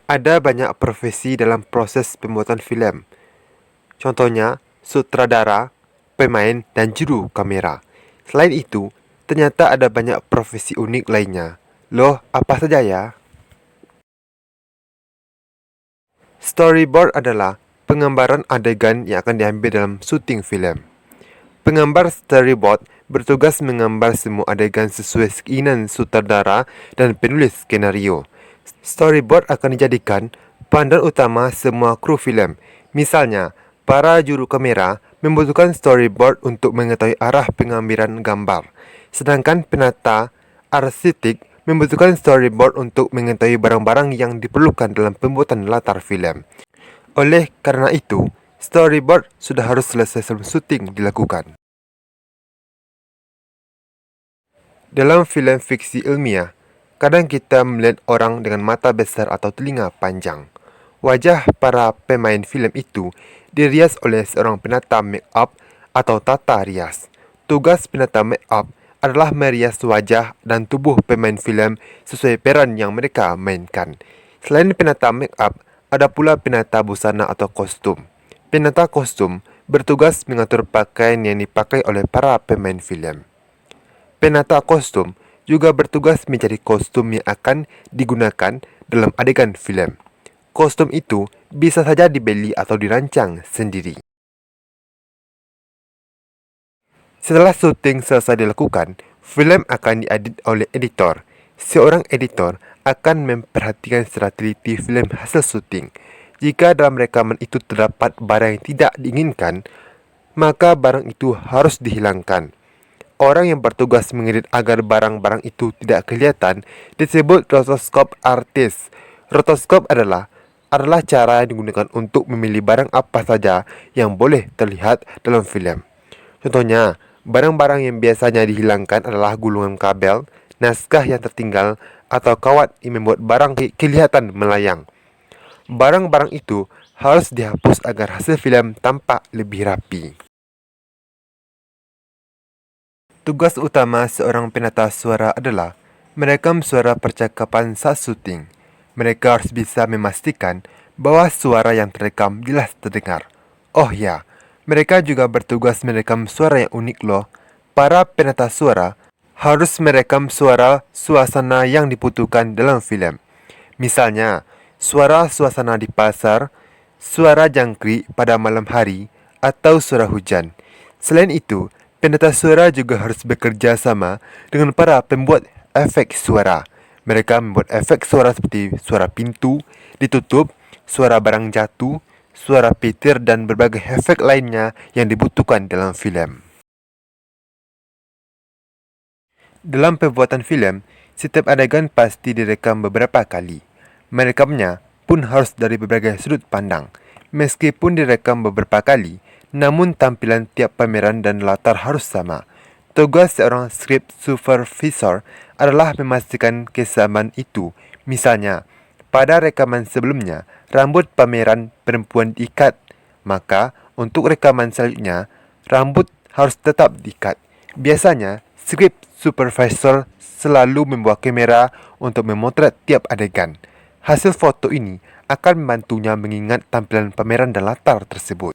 Ada banyak profesi dalam proses pembuatan filem. Contohnya, sutradara, pemain, dan juru kamera. Selain itu, ternyata ada banyak profesi unik lainnya. Loh, apa saja ya? Storyboard adalah penggambaran adegan yang akan diambil dalam syuting filem. Penggambar storyboard bertugas menggambar semua adegan sesuai keinginan sutradara dan penulis skenario. Storyboard akan dijadikan panduan utama semua kru filem. Misalnya, para juru kamera membutuhkan storyboard untuk mengetahui arah pengambilan gambar, sedangkan penata artistik membutuhkan storyboard untuk mengetahui barang-barang yang diperlukan dalam pembuatan latar filem. Oleh karena itu, storyboard sudah harus selesai sebelum syuting dilakukan. Dalam filem fiksi ilmiah, kadang kita melihat orang dengan mata besar atau telinga panjang. Wajah para pemain filem itu dirias oleh seorang penata make-up atau tata rias. Tugas penata make-up adalah merias wajah dan tubuh pemain filem sesuai peran yang mereka mainkan. Selain penata make-up, ada pula penata busana atau kostum. Penata kostum bertugas mengatur pakaian yang dipakai oleh para pemain filem. Penata kostum juga bertugas mencari kostum yang akan digunakan dalam adegan filem. Kostum itu bisa saja dibeli atau dirancang sendiri. Setelah syuting selesai dilakukan, filem akan diedit oleh editor. Seorang editor akan memperhatikan secara teliti filem hasil syuting. Jika dalam rekaman itu terdapat barang yang tidak diinginkan, maka barang itu harus dihilangkan. Orang yang bertugas mengedit agar barang-barang itu tidak kelihatan disebut rotoskop artis. Rotoskop adalah cara yang digunakan untuk memilih barang apa saja yang boleh terlihat dalam filem. Contohnya, barang-barang yang biasanya dihilangkan adalah gulungan kabel, naskah yang tertinggal, atau kawat yang membuat barang kelihatan melayang. Barang-barang itu harus dihapus agar hasil filem tampak lebih rapi. Tugas utama seorang penata suara adalah merekam suara percakapan saat syuting. Mereka harus bisa memastikan bahwa suara yang terekam jelas terdengar. Oh ya, mereka juga bertugas merekam suara yang unik loh. Para penata suara harus merekam suara suasana yang dibutuhkan dalam filem. Misalnya, suara suasana di pasar, suara jangkrik pada malam hari, atau suara hujan. Selain itu, penata suara juga harus bekerja sama dengan para pembuat efek suara. Mereka membuat efek suara seperti suara pintu ditutup, suara barang jatuh, suara petir, dan berbagai efek lainnya yang dibutuhkan dalam filem. Dalam pembuatan filem, setiap adegan pasti direkam beberapa kali. Merekamnya pun harus dari berbagai sudut pandang. Meskipun direkam beberapa kali, namun tampilan tiap pameran dan latar harus sama. Tugas seorang script supervisor adalah memastikan kesamaan itu. Misalnya, pada rekaman sebelumnya, rambut pameran perempuan diikat. Maka, untuk rekaman selanjutnya, rambut harus tetap diikat. Biasanya, script supervisor selalu membawa kamera untuk memotret tiap adegan. Hasil foto ini akan membantunya mengingat tampilan pameran dan latar tersebut.